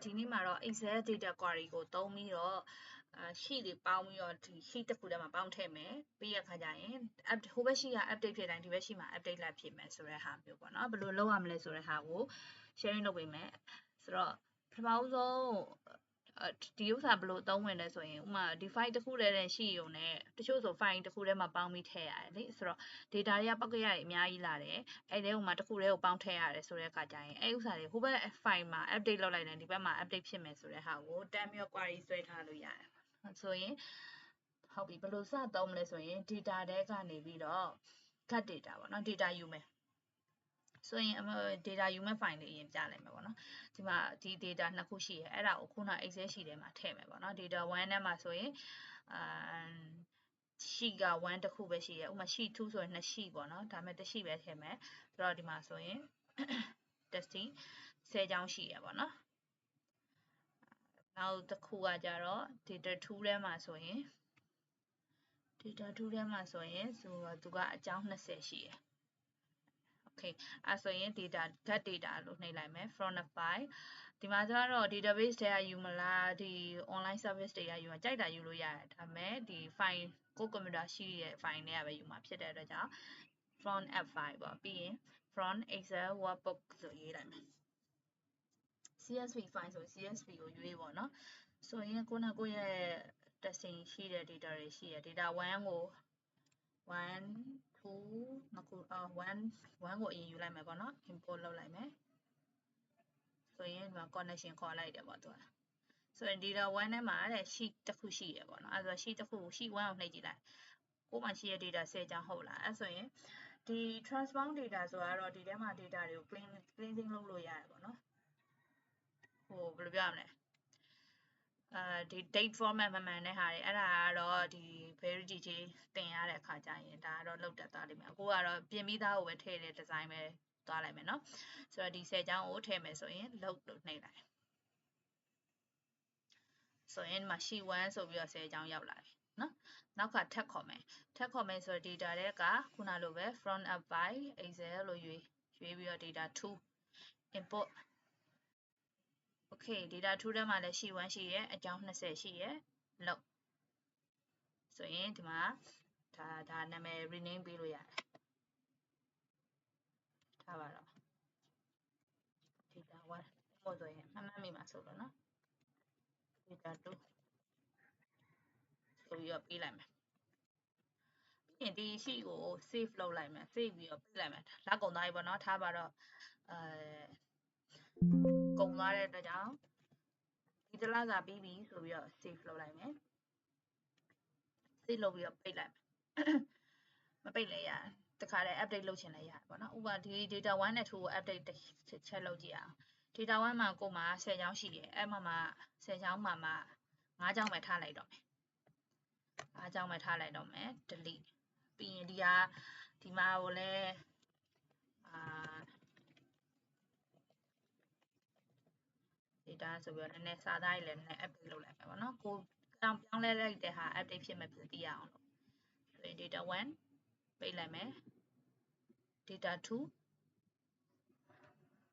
ဒီနေ့မှာတော့ Excel data query ကိုသုံးပြီးတော့sheet တွေပေါင်းပြီးတော့ဒီ sheet တစ်ခုထဲမှာပေါင်းထည့်မယ်ပြီးရခါကျရင်ဟိုဘက် sheet က update ဖြစ်တိုင်းဒီဘက် sheet မှာ update လိုက်ဖြစ်မယ်ဆိုတဲ့ဟာမျိုးပေါ့နော်ဘယ်လိုလုပ်ရမလဲဆိုတဲ့ဟာကို sharing လုပ်ပေးမယ်ဆိုတော့ပထမဆုံးဒီဥစ္စာဘယ်လိုသုံးဝင်လဲဆိုရင်ဥပမာဒီ file တစ်ခုတည်းနဲ့ရှိရုံနဲ့တချို့ဆို file တစ်ခုထဲမှာပေါင်းပြီးထည့်ရတယ်လေဆိုတော့ data တွေကပောက်ကရတွေအများကြီးလာတယ်အဲ့ဒီဥမာတစ်ခုတည်းကိုပေါင်းထည့်ရတယ်ဆိုတဲ့အခါကျရင်အဲ့ဥစ္စာတွေဟိုဘက် file မှာ update လုပ်လိုက်တယ်ဒီဘက်မှာ update ဖြစ်မယ်ဆိုတဲ့ဟာကိုတမ်းပြီး query ဆွဲထားလို့ရတယ်ဆိုရင်ဟုတ်ပြီဘယ်လိုစသုံးမလဲဆိုရင် data တွေကနေပြီးတော့ cut data ပေါ့နော် data ယူမယ်ဆိုရင်data ယူမဲ့ file လေးအရင်ပြလိုက်မယ်ပေါ့နော်ဒီမှာဒီ data နှစ်ခုရှိရယ်အဲ့ဒါကိုခုန Excel sheet ထဲမှာထည့်မယ်ပေါ့နော် data 1ထဲမှာဆိုရင်sheet က1တစ်ခုပဲရှိရယ်ဥပမာ sheet 2ဆိုရင်2 sheet ပေါ့နော်ဒါပေမဲ့တစ် sheet ပဲထည့်မယ်ဆိုတော့ဒီမှာဆိုရင် testing 10ချောင်းရှိရယ်ပေါ့နော်နောက်တစ်ခုကကြတော့ data 2ထဲမှာဆိုရင် data 2ထဲမှာဆိုရင်သူကအကြောင်း20ရှိရယ်Okay အဲ့ဆိုရင် data get data လို့နှိပ်လိုက်မယ် from the file ဒီမှာကျတော့ database တွေကယူမလားဒီ online service တွေကယူမှာကြိုက်တာယူလို့ရတယ်ဒါပေမဲ့ဒီ file ကိုကွန်ပျူတာရှိတဲ့ file တွေကပဲယူမှာဖြစ်တဲ့အတွက်ကြောင့် from app file ပေါ့ပြီးရင် from excel workbook ဆိုရေးလိုက်မယ် csv file ဆို csv ကိုရွေးပေါ့နော်ဆိုရင်ခုနကိုရဲ့ testing ရှိတဲ့ data တွေရှိတယ် data 1ကို1 2နှစ်ခု1ကိုအရင်ယူလိုက်မယ်ပေါ့နော် import လုပ်လိုက်မယ်ဆိုရင်ဒီမှာ connection ခေါ်လိုက်တယ်ပေါ့သူကဆိုရင် data 1ထဲမှာတဲ့ sheet တစ်ခုရှိရပေါ့နော်အဲ့ဆို sheet တစ်ခုကို sheet 1ကိုနှိပ်ကြည့်လိုက်ကိုမှရှိရ data 10ချောင်းဟုတ်လားအဲ့ဆိုရင်ဒီ transform data ဆိုတာတော့ဒီထဲမှာ data တွေကို cleansing လုပ်လို့ရတယ်ပေါ့နော်ဟိုဘယ်လိုပြောရမလဲဒီ date format မှန်တဲ့ဟာတွေအဲ့ဒါကတော့ဒီ verity တင်ရတဲ့အခါကျရင်ဒါကတော့လောက်တက်သွားလိမ့်မယ်အခုကတော့ပြင်ပြီးသားကိုပဲထည့်တဲ့ design ပဲသွားလိုက်မယ်เนาะဆိုတော့ဒီ10ချောင်းကိုထည့်မယ်ဆိုရင်လောက်လို့နှိပ်လိုက်ဆိုရင်ဒီမှာ sheet 1ဆိုပြီးတော့10ချောင်းရောက်လာပြီเนาะနောက်ကထပ်ခေါ်မယ်ဆိုတော့ data တွေကခုနလိုပဲ from app by excel လို့ရွေးပြီးတော့ data 2 import Okay data 2ထဲမှာလည်း sheet 1ရှိရဲအကြောင်း20ရှိရဲလောက်ဆိုရင်ဒီမှာဒါနာမည် rename ပေးလို့ရတယ်ထားပါတော့ data 1ပို့ဆိုရင်မှတ်မိမှာဆိုတော့နော် data 2ဆိုပြီးတော့ပေးလိုက်မယ်ပြီးရင်ဒီ sheet ကို save လုပ်လိုက်မယ် save ပြီးတော့ပြလိုက်မယ်လက်ကုန်သွားပြီပေါ့နော်ထားပါတော့ကုန်သွားတဲ့အတွက်ကြောင့်ဒီတစ်လစာပြီးပြီဆိုပြီးတော့ save လုပ်လိုက်မယ် save လုပ်ပြီးတော့ပိတ်လိုက်မယ်မပိတ်လဲရတခါတည်း update လုပ်ချင်လဲရတယ်ပေါ့နော်ဥပမာဒီ data 1နဲ့2ကို update ချက်လုပ်ကြည့်အောင် data 1မှာကိုမှ10ချောင်းရှိတယ်အဲ့မှာ10ချောင်းမှာ5ချောင်းပဲထားလိုက်တော့မယ်5ချောင်းပဲထားလိုက်တော့မယ် delete ပြီးရင်ဒီမှာကိုလည်းdata ဆိုပြီးတော့နည်းနည်းစာသားတွေလည်းနည်းနည်း update လုပ်လိုက်မယ်ပေါ့နော်ကိုပြောင်းလဲလိုက်တဲ့ဟာ update ဖြစ်မယ်ဖြစ်သိရအောင်လို့ဆိုရင် data 1ပိတ်လိုက်မယ် data 2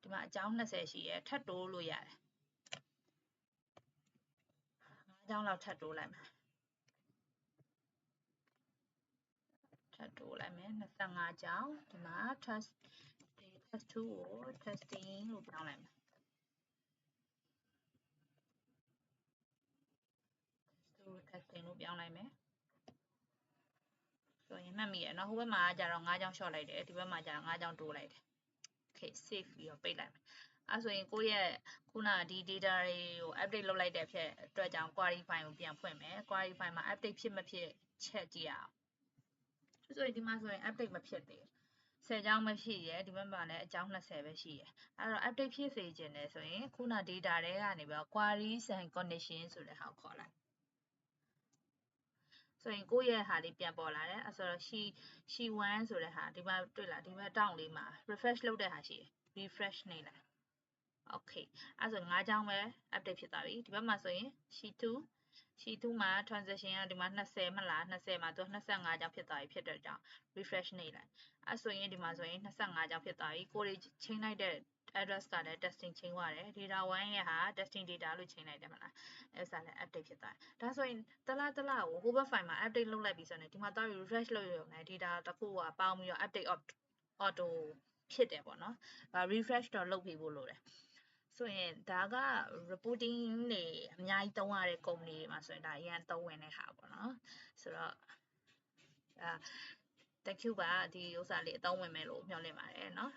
ဒီမှာအကြောင်း20ရှိရထပ်တိုးလို့ရတယ်5ကြောင်းလောက်ထပ်တိုးလိုက်မယ်ထပ်တိုးလိုက်မယ်25ကြောင်းဒီမှာ test 2ကို testing လို့ပြောင်းလိုက်မယ်testing လို့ပြောင်းလိုက်မယ်ဆိုရင်မှတ်မိရနော်ဟိုဘက်မှာကျတော့5ကြောင်း short လိုက်တယ်ဒီဘက်မှာကျတော့5ကြောင်းတိုးလိုက်တယ် Okay save ပြီးတော့ပိတ်လိုက်မယ်အဲဆိုရင်ကိုယ့်ရဲ့ခုနဒီ data တွေကို update လုပ်လိုက်တဲ့ဖြစ်အတွက်ကြောင့် query file ကိုပြန်ဖွင့်မယ် query file မှာ update ဖြစ်မဖြစ်ချက်ကြည့်အောင်ဆိုရင်ဒီမှာဆိုရင် update မဖြစ်သေးဘူး10ကြောင်းပဲရှိရယ်ဒီဘက်မှာလည်းအကြောင်း20ပဲရှိရယ်အဲ့တော့ update ဖြစ်စေချင်တယ်ဆိုရင်ခုန data တွေကနေပြီးတော့ queries and condition ဆိုတဲ့ဟာကိုခေါ်လိုက်ဆိုရင်ကိုယ့်ရဲ့ဟာလေးပြန်ပေါ်လာတယ်အဲ့ဆိုတော့ sheet 1ဆိုတဲ့ဟာဒီမှာတွေ့လားဒီဘက်တောင်းလေးမှာ refresh လုပ်တဲ့ဟာရှိတယ် refresh နေလိုက် Okay အဲ့ဆို5ကြောင်းပဲ update ဖြစ်သွားပြီဒီဘက်မှာဆိုရင် sheet 2မှာ transaction ကဒီမှာ20မလား20မှာသူ25ကြောင်းဖြစ်သွားပြီဖြစ်တဲ့ကြောင့် refresh နေလိုက်အဲ့ဆိုရင်ဒီမှာဆိုရင်25ကြောင်းဖြစ်သွားပြီကိုယ်တွေချိန်လိုက်တဲ့ address ကလည်း testing ချိန်သွားတယ် data 1ရဲ့ဟာ testing data လို့ချိန်လိုက်တယ်မလားအဲ့စာလည်း update ဖြစ်သွားတယ်ဒါဆိုရင်တလားကို hover file မှာ update လုပ်လိုက်ပြီဆိုရင်ဒီမှာတော့ refresh လုပ်ရုံနဲ့ data တစ်ခုကပေါင်းပြီးတော့ update auto ဖြစ်တယ်ပေါ့နော် refresh တော့လုပ်ပြီးဖို့လိုတယ်ဆိုရင်ဒါက reporting တွေအများကြီးသုံးရတဲ့ company တွေမှာဆိုရင်ဒါအရင်သုံးဝင်တဲ့ဟာပေါ့နော်ဆိုတော့thank you ပါဒီဥစ္စာလေးအသုံးဝင်မယ်လို့မျှော်လင့်ပါတယ်เนาะ